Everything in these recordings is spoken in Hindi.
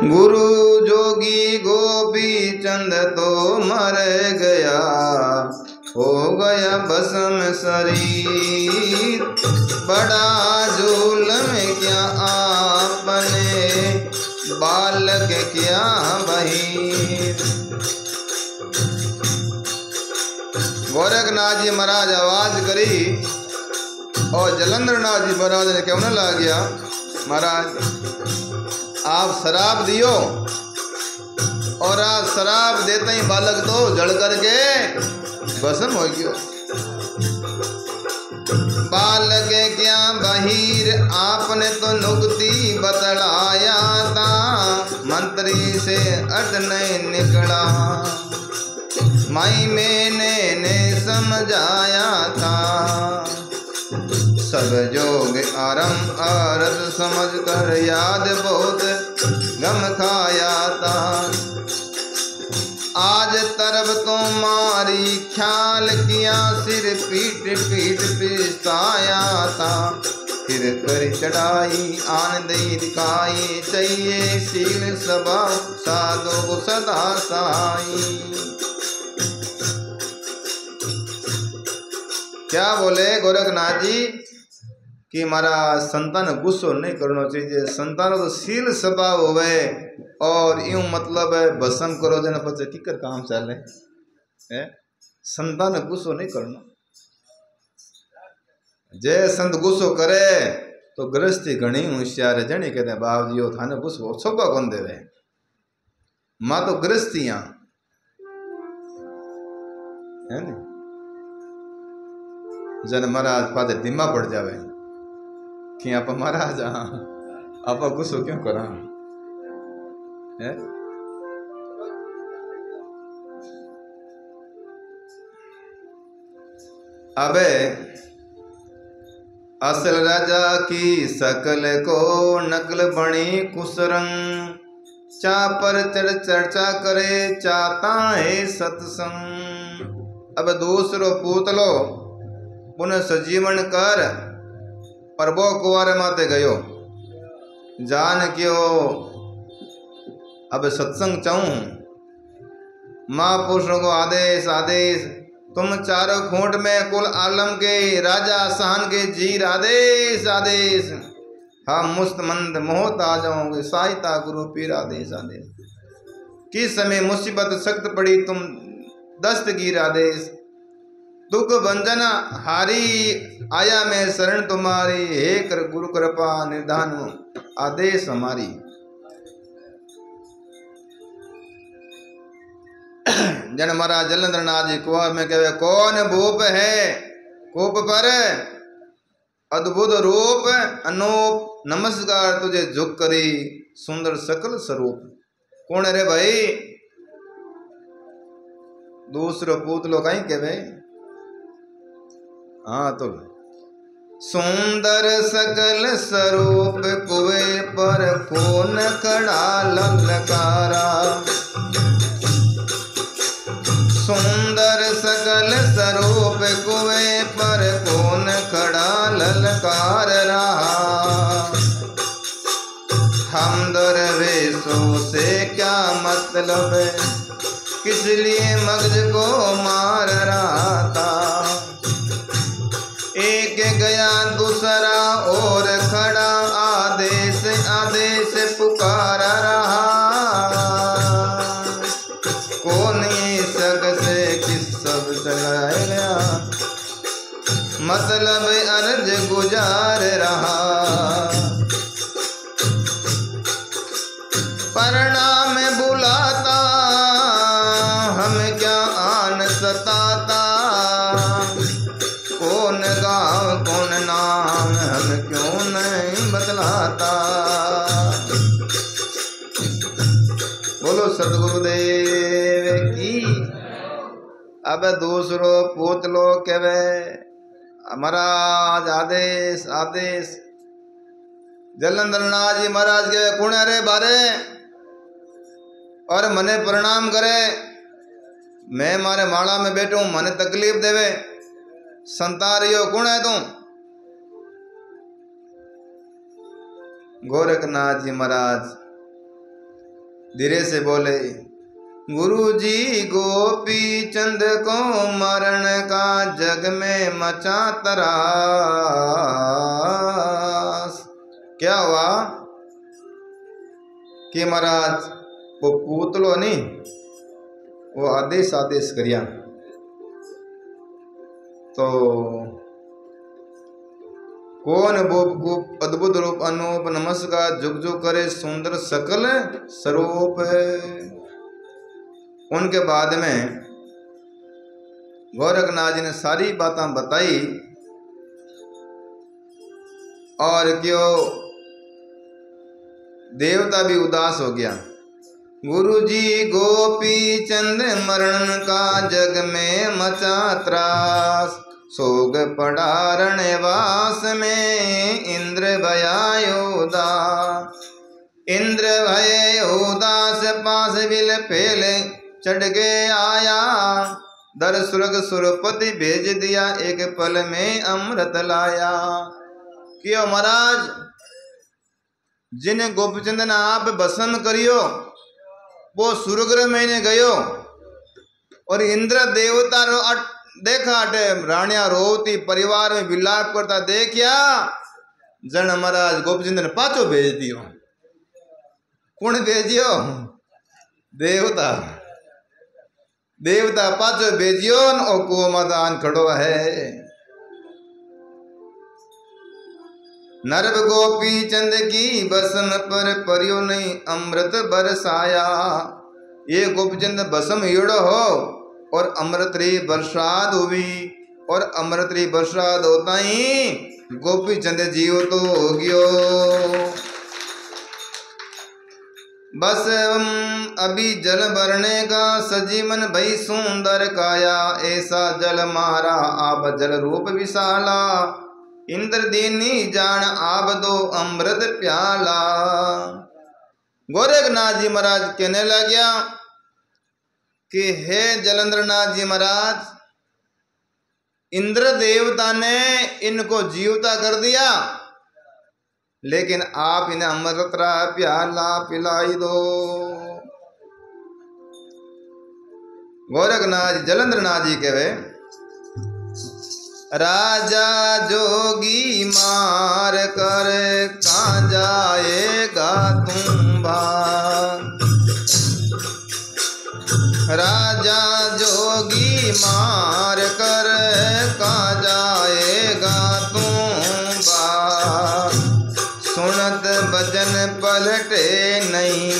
गुरु जोगी गोपी चंद तो मर गया, हो गया भस्म शरीर। बड़ा जुल्म क्या आपने बालक क्या बहिर। गोरखनाथ जी महाराज आवाज करी और जलंधरनाथ जी महाराज ने कहने लग गया, महाराज आप शराब दियो, और आप शराब देते ही बालक तो जड़ करके भस्म हो गयो। बालक क्या बहिर आपने तो नुक्ति बतलाया था, मंत्री से अर्थ नहीं निकला, माई मैंने समझाया था। सब जोग आरम आरत समझ कर याद बहुत गम खाया था। आज तरफ तुम्हारी ख्याल किया, सिर पीट पीट पिसाया था। फिर कर चढ़ाई आन दई दिखाई, चाहिए शील स्वभाव साधो सदा साई। क्या बोले गोरखनाथ जी कि हमारा संतान गुस्सो नहीं करना चाहिए, संतान तो शील स्वभाव होवे, और यूं मतलब है भस्म करो देना पचे किकर काम चले है। संतान गुस्सो नहीं करना, जे संत गुस्सो करे तो गृहस्थी घनी होशियार है। जनी कहते बाप जी थाने गुस्सो छोपा कौन देवे, मां तो गृहस्थियां है न। जन महाराज पादे दिमा पड़ जावे कि आप महाराज आप गुस्सो क्यों करा है। अबे असल राजा की सकल को नकल बनी कुसरंग, चा पर चर्चा करे चाहता है सत्संग। अब दूसरो पूतलो पुनः सजीवन कर, पर वो कुंवारे माते गयो जान क्यों अब सत्संग चाहूं। महापुरुषों को आदेश आदेश, तुम चारों खूंट में कुल आलम के राजा शान के जीर, आदेश आदेश। हम मुस्तमंद मोहत आ जाओगे, सहायता गुरु पीर आदेश आदेश। किस समय मुसीबत सख्त पड़ी तुम दस्तगीर आदेश। दुख भंजन हारी आया मैं शरण तुम्हारी, हे कर गुरु कृपा निधान आदेश हमारी। जन महाराज जलंधरनाथ जी कुआ में कहे, कौन भूप है कूप पर अद्भुत रूप अनूप, नमस्कार तुझे झुक करी सुंदर सकल स्वरूप। कौन रे भाई। दूसरो पूतलो कहीं कहे, हाँ तो सुंदर सकल स्वरूप कुएं पर कौन खड़ा ललकारा। सुंदर सकल स्वरूप कुएं पर कौन खड़ा ललकार रहा। हम दरवेशों से क्या मतलब है, किस लिए मगज को मार रहा था। एक गया दूसरा और खड़ा, आदेश आदेश पुकार रहा। कौन सग से किस सब चलाया गया, मतलब अर्ज गुजार रहा। परिणाम बुलाता हमें क्या आन सताता, कौन गाँव कौन नाम हम क्यों नहीं बतलाता। बोलो सदगुरुदेव की। अब दूसरो पूतलो कहे, महाराज आदेश आदेश। जलंधरनाथ जी महाराज के कुण रे बारे और मने प्रणाम करे, मैं मारे माला में बैठू मने तकलीफ देवे, संतारियो कौन है तू। गोरखनाथ जी महाराज धीरे से बोले, गुरुजी गोपी चंद को मरण का जग में मचा तरास। क्या हुआ कि महाराज वो पूतलो नहीं, वो आदेश करिया तो कौन बोप अद्भुत रूप अनूप नमस्कार जुग जुग करे सुंदर सकल स्वरूप है। उनके बाद में गोरखनाथ जी ने सारी बातें बताई और क्यों देवता भी उदास हो गया। गुरुजी गोपी चंद मरण का जग में मचा त्रास, सोग पड़ा रणवास में इंद्र भयायोदा। इंद्र भय उदास पास बिल फेल चढ़ के आया, दर सुरग सुरपति भेज दिया एक पल में अमृत लाया। क्यों महाराज जिन गोपीचंद ने आप भस्म करियो वो सुरग्रह में गयो और इंद्र देवता रो देखा अटे रानिया रोती परिवार में विलाप करता देखिया जन महाराज गोपीचंद ने पाछो भेज दियो। कौन भेजियो? देवता। देवता पाछो भेजियो ओ कुओं मैदान खड़ो है। नरब गोपी चंद की भस्म पर परियो नहीं अमृत बरसाया। ये गोपीचंद भस्म येड़ो हो और अमृत री बरसात हुई और अमृत री बरसात होता ही गोपीचंद जीव तो हो गयो। बस अभी जल भरने का सजीवन भई सुंदर काया, ऐसा जल मारा आप जल रूप विशाला। इंद्र दीनी जान आप दो अमृत प्याला। गोरखनाथ जी महाराज कहने लग्या कि हे जलंधरनाथ जी महाराज, इंद्र देवता ने इनको जीवता कर दिया लेकिन आप इन्हें अमृत प्याला पिलाई दो। गोरखनाथ जलंधरनाथ जी कहे, राजा जोगी मार कर कहाँ जाएगा तुम भाग। राजा जोगी मार कर कहाँ जाएगा तुम भाग। सुनत भजन पलटे नहीं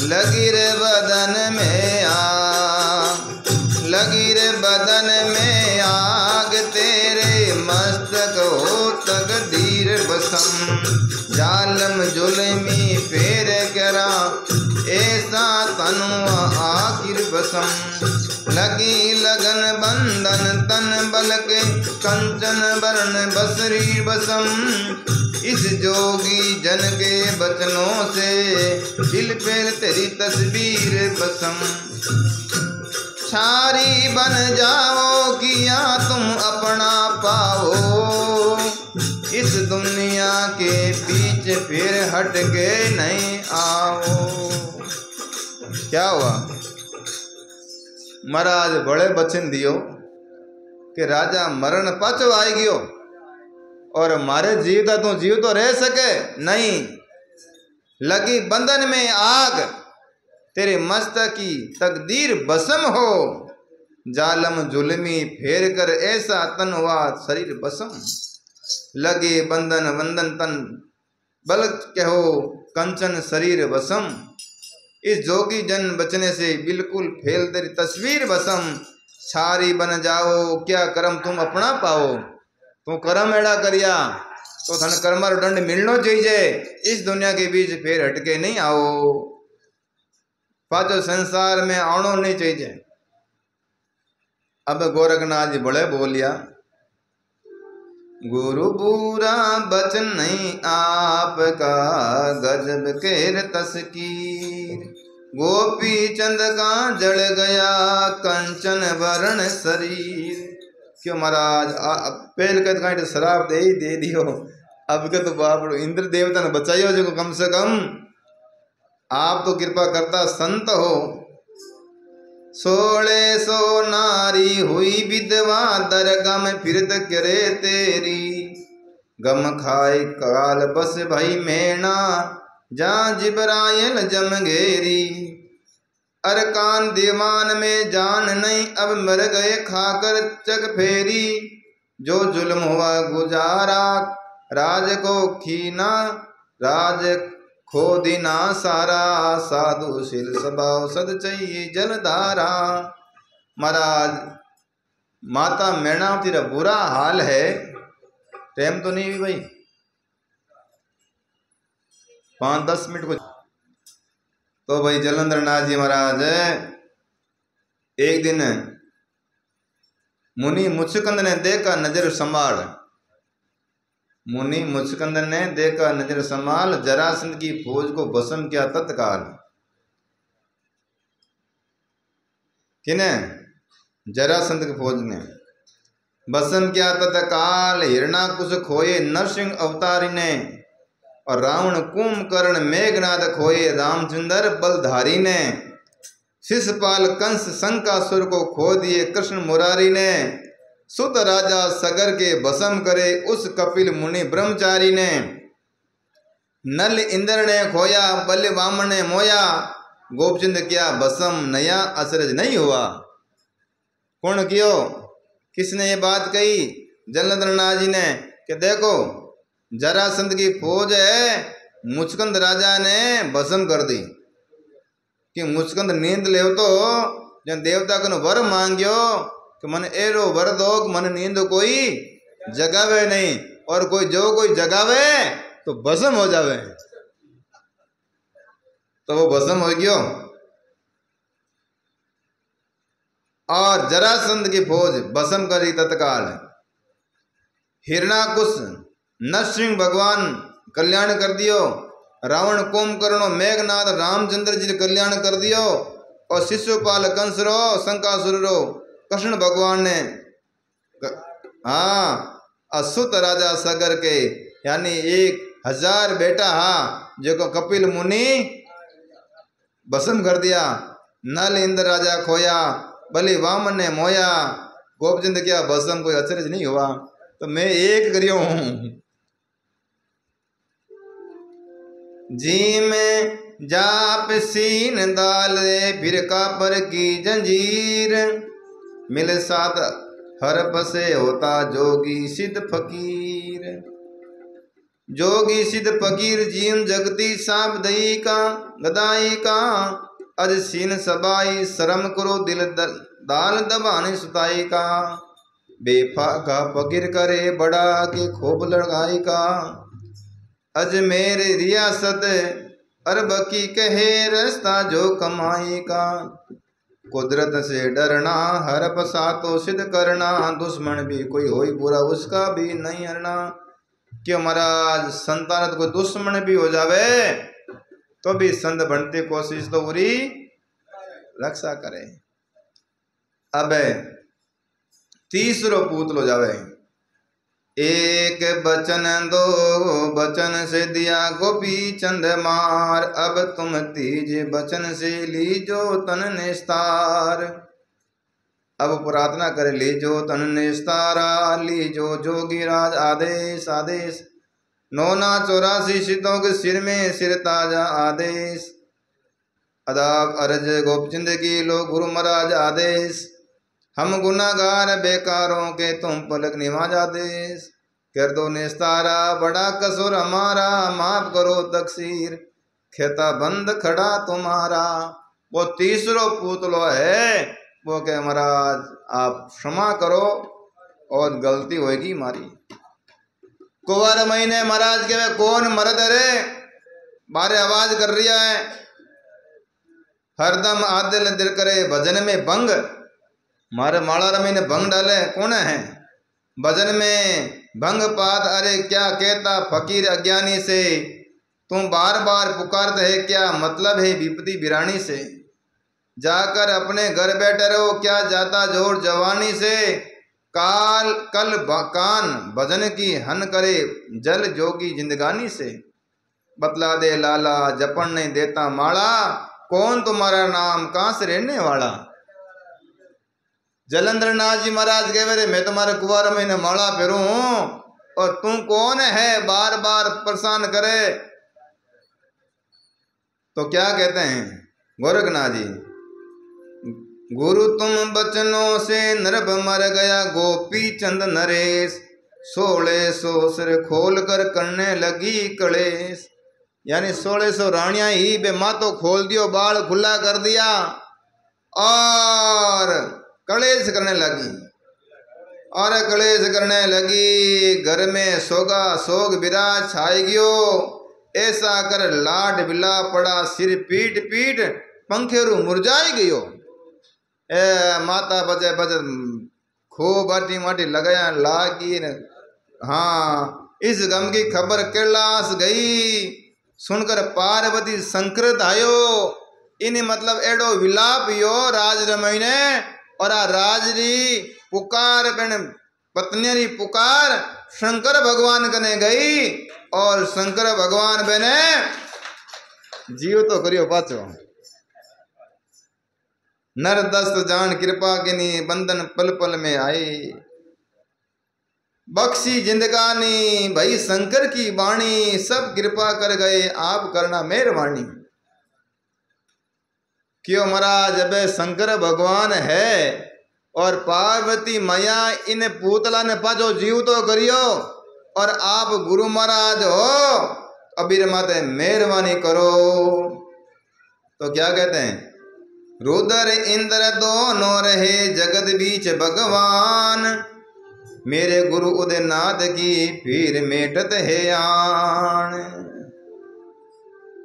लगी रे बदन में आग। लगी रे बदन में आग तेरे मस्तक हो तकदीर बसम। जालम जुल्मी फेर करा ऐसा तनुआ आखिर बसम। लगी लगन बंधन तन बल के कंचन वर्ण बसरी बसम। इस जोगी जन के बचनों से दिल पे तेरी तस्वीर बसम। छारी बन जाओ किया तुम अपना पाओ। इस दुनिया के बीच फिर हट के नहीं आओ। क्या हुआ? महाराज बड़े वचन दियो कि राजा मरण पाछो आई गयो और मारे जीवता तू जीव तो रह सके नहीं। लगी बंधन में आग तेरे मस्तक की तकदीर बसम हो। जालम जुल्मी फेर कर ऐसा तन हुआ शरीर बसम। लगे बंधन वंदन तन बल कहो कंचन शरीर बसम। इस जोगी जन बचने से बिल्कुल फेल तेरी तस्वीर बसम। छारी बन जाओ क्या कर्म तुम अपना पाओ। तू कर्म एड़ा करिया तो धन कर्मर दंड मिलना चाहिए। इस दुनिया के बीच फेर हटके नहीं आओ। पाचो संसार में आनो नहीं चाहिए। अब गोरखनाथ जी बड़े बोलिया, गुरु बुरा बचन नहीं आपका गजब केर तस्कीर। गोपी चंद का जड़ गया कंचन वरण शरीर। क्यों महाराज पहल के तो शराब दे दियो। अब के तो बाप इंद्र देवता ने बचाइयो जो कम से कम आप तो कृपा करता संत हो। 1600 नारी हुई विधवा, दरगाह में फिरत करे तेरी। गम खाए काल बस भई मेना, जा जिब्राइल जमघेरी। अरकान दीवान में जान नहीं, अब मर गए खाकर चक फेरी। जो जुल्म हुआ गुजारा, राज को खीना राज खो दिना सारा। साधु शील स्वभाव सद चाहिए जलधारा। महाराज माता मैनावती रा बुरा हाल है। टाइम तो नहीं हुई भाई, 5-10 मिनट को। तो भाई जलंधर नाथ जी महाराज एक दिन मुनि मुचकंद ने देखा नजर संभाल। मुनि मुचकंद ने देखा नजर संभाल, जरासंध की फौज को भस्म किया तत्काल। किने? जरासंध की फौज ने भस्म किया तत्काल। हिरणाकुश खोए नरसिंह अवतारी ने, और रावण कुंभकर्ण मेघनाद खोए रामचंद्र बलधारी ने। शिशुपाल कंस शंकासुर को खो दिए कृष्ण मुरारी ने। सुत राजा सगर के भस्म करे उस कपिल मुनि ब्रह्मचारी ने। नल इंद्र ने खोया बल वामन ने मोया, गोपचंद किया भस्म नया अचरज नहीं हुआ। कौन कियो? किसने ये बात कही? जलंधर नाथ जी ने कि देखो जरासंध की फौज है, मुचकंद राजा ने भस्म कर दी। कि मुचकंद नींद ले तो जन देवता को वर मांगियो कि मन एरो वर दो मन नींद कोई जगावे नहीं, और कोई जो कोई जगावे तो भस्म हो जावे। तो वो भस्म हो गयो। और जरासंध की फौज भस्म करी तत्काल। हिरणाकुश नरसिंह भगवान कल्याण कर दियो। रावण कुंभकर्ण मेघनाथ रामचंद्र जी कल्याण कर दियो। और शिशुपाल कंस रो शंकासुर रो कृष्ण भगवान ने असुत राजा सगर के यानी 1000 बेटा जो को कपिल मुनि भस्म कर दिया। नल इंद्र राजा खोया बलि वामन ने मोया, गोपचंद किया भस्म कोई अचरज नहीं हुआ। तो मैं एक करियो हूं जी में जाप सीन डाले फिर कापर की जंजीर। मिल साथ हर बसे होता जोगी सिद्ध फकीर। जोगी सिद्ध फकीर जीवन जगती साप दई का गदाई का। अज सीन सबाई शर्म करो दिल दाल दबाने सुताई का। बेफा का फकीर करे बड़ा के खूब लड़ाई का। अजमेर रियासत अरब की कहे रास्ता जो कमाई का। कुदरत से डरना हर पसा तो सिद्ध करना। दुश्मन भी कोई होई बुरा उसका भी नहीं हरना। क्यों महाराज संतान को दुश्मन भी हो जावे तो भी संत बनते कोशिश तो पूरी रक्षा करे। अब तीसरो पूतलो जावे। एक बचन दो बचन से दिया गोपी चंद मार। अब तुम तीज बचन से लीजो तन निस्तार। अब प्रार्थना करे लीजो तन निस्तारा। लीजो जोगी राज आदेश आदेश। 984 सिद्धों के सिर में सिर ताजा आदेश। अदाब अरज गोपचंद की लो गुरु महाराज आदेश। हम गुनागार बेकारों के तुम पलक निवाज आदेश। कर दो निस्तारा बड़ा कसूर हमारा। माफ करो तकसीर खेता बंद खड़ा तुम्हारा। वो तीसरो पूतलो है वो कह महाराज आप क्षमा करो और गलती होगी हमारी। कुंवर महीने महाराज के वे कौन मर्द रे बारे आवाज कर रिया है। हरदम आदिल दिल करे भजन में भंग। मारे माला रमी ने भंग डाले कौन है। भजन में भंग पात अरे क्या कहता फकीर अज्ञानी से। तुम बार बार पुकारते है क्या मतलब है विपत्ति बिरानी से। जाकर अपने घर बैठे रहो क्या जाता जोर जवानी से। काल कल कान भजन की हन करे जल जोगी जिंदगानी से। बतला दे लाला, जपन नहीं देता माला, कौन तुम्हारा नाम, कहां से रहने वाला। जलंधर नाथ जी महाराज कह रहे मैं तुम्हारे कुवार महीने माला फेरू हूं और तू कौन है बार बार परेशान करे। तो क्या कहते हैं गोरखनाथ जी, गुरु तुम बचनों से नरभ मर गया, गोपी चंद नरेश 1600 सिर खोल कर करने लगी कलेश। यानी 1600 रानियां ही बे मातो खोल दियो, बाल खुला कर दिया और कलेश करने लगी। और कलेश करने लगी, घर में सोगा सोग विराज छाई गयो। ऐसा कर लाड बिला पड़ा, सिर पीट पीट पंखेरू मुरझाई गयो। माता बजे बजे खूब बाटी माटी लगाया लागी। हाँ, इस गम की खबर कैलाश गई, सुनकर पार्वती संकृत आयो। इन मतलब एडो विलाप यो राज रमईने और आ राजरी पुकार बन पत्नी पुकार शंकर भगवान कने गई और शंकर भगवान बने जीव तो करियो पाचो। नर दस्त जान कृपा किनी, बंधन पल पल में आए। बख्शी जिंदगानी भाई शंकर की वाणी, सब कृपा कर गए आप करना मेहरबानी। क्यों महाराज अब शंकर भगवान है और पार्वती मैया इन पूतला ने पाजो जीव तो करियो और आप गुरु महाराज हो, अबीर माते मेहरबानी करो। तो क्या कहते हैं, रुद्र इंद्र दोनों रहे जगत बीच भगवान, मेरे गुरु उदयनाथ की फिर मेटत है आन।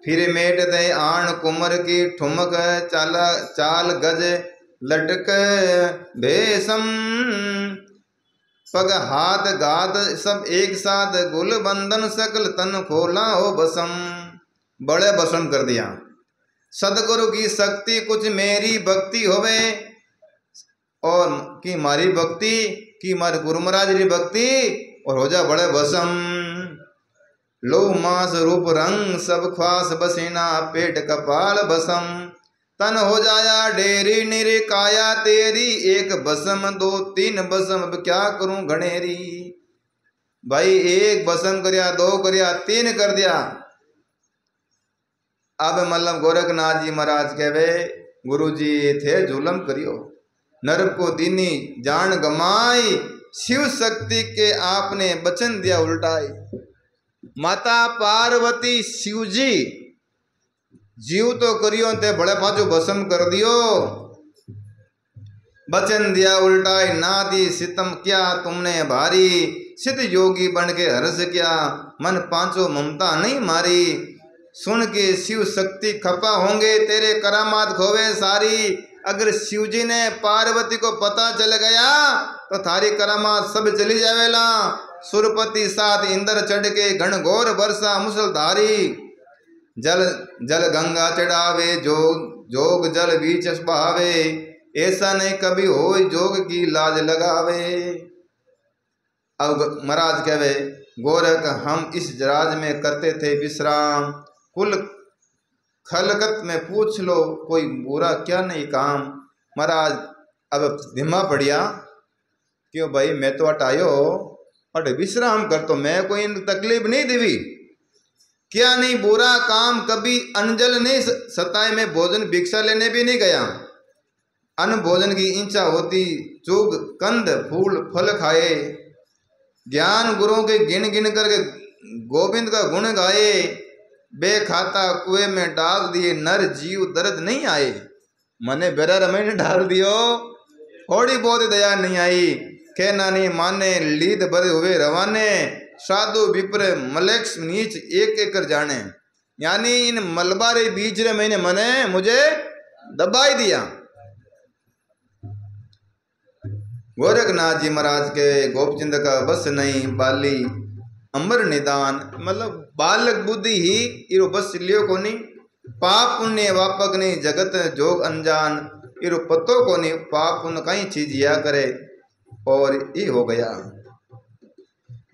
फिर मेटत है आन कुमर की ठुमक, चाल गज लटक भेसम। पग हाथ गात सब एक साथ, गुल बंधन सकल तन खोला हो बसम। बड़े बसम कर दिया। सदगुरु की शक्ति कुछ मेरी भक्ति होवे और की मारी भक्ति की मारे गुरु महाराज री भक्ति और हो जा बड़े भसम। लो मास रूप रंग सब ख्वास बसीना, पेट कपाल भसम। तन हो जाया डेरी निरे काया तेरी, एक भसम दो तीन भसम अब क्या करूं घनेरी। भाई एक भसम करिया, दो करिया, तीन कर दिया। अब मतलब गोरखनाथ जी महाराज कहवे गुरु जी थे जुलम करियो, नरक को दीनी जान गमाई। शिव शक्ति के आपने बचन दिया उल्टाई। माता पार्वती शिव जी जीव तो करियो ते बड़े पाछो भस्म कर दियो। बचन दिया उल्टाई, ना दी सितम क्या तुमने भारी। सिद्ध योगी बन के हर्ष क्या, मन पांचों ममता नहीं मारी। सुन के शिव शक्ति खपा होंगे, तेरे करामात खोवे सारी। अगर शिव जी ने पार्वती को पता चल गया तो थारी करामात सब चली जावेला। सुरपति साथ इंद्र चढ़ के घन घोर वर्षा मुसलधारी। जल जल गंगा चढ़ावे, जोग जल बीच बहावे। ऐसा नहीं कभी हो जोग की लाज लगावे। अब महाराज कहवे गोरख हम इस राज में करते थे विश्राम। कुल खलकत में पूछ लो कोई बुरा क्या नहीं काम। महाराज अब धीमा पड़िया, क्यों भाई मैं तो हटायो और विश्राम कर, तो मैं कोई तकलीफ नहीं देवी। क्या नहीं बुरा काम, कभी अंजल नहीं सताए। में भोजन भिक्षा लेने भी नहीं गया। अन्न भोजन की इच्छा होती, चुग कंद फूल फल खाए। ज्ञान गुरुओं के गिन गिन करके गोविंद का गुण गाए। बेखाता कुएं में डाल दिए, नर जीव दर्द नहीं आए। मने बेरा रमे ने डाल दियो, थोड़ी बहुत दया नहीं आई। कहना नहीं माने, लीद भरे हुए रवाने। साधु विप्र मलेक्ष नीच एक एक कर जाने। यानी इन मलबारे बीच रे मैंने मने मुझे दबाई दिया। गोरखनाथ जी महाराज के गोपचंद का बस नहीं, बाली अमर निदान। मतलब बालक बुद्धि ही इरो बस लियो को नहीं। पाप पुण्य वापक नहीं, जगत जोग अनजान। इरो पतो को नहीं, पाप पुण्य कई चीज या करे और ये हो गया।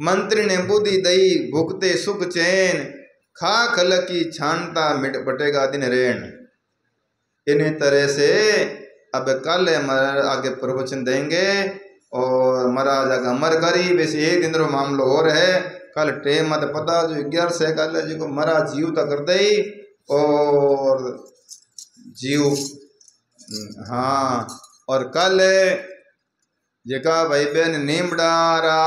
मंत्री ने बुद्धि दई, भुगते सुख चैन। खा खल की छानता मिट पटेगा दिन रेण। इन्हीं तरह से अब कल आगे प्रवचन देंगे और महाराज आगे अमर करी। वैसे एक दिन रो मामलो और है, कल टेम मत पता जो 11 से कल है जो महाराज जीव तक कर दे और जीव हाँ। और कल जेका भाई बहन नीम डारा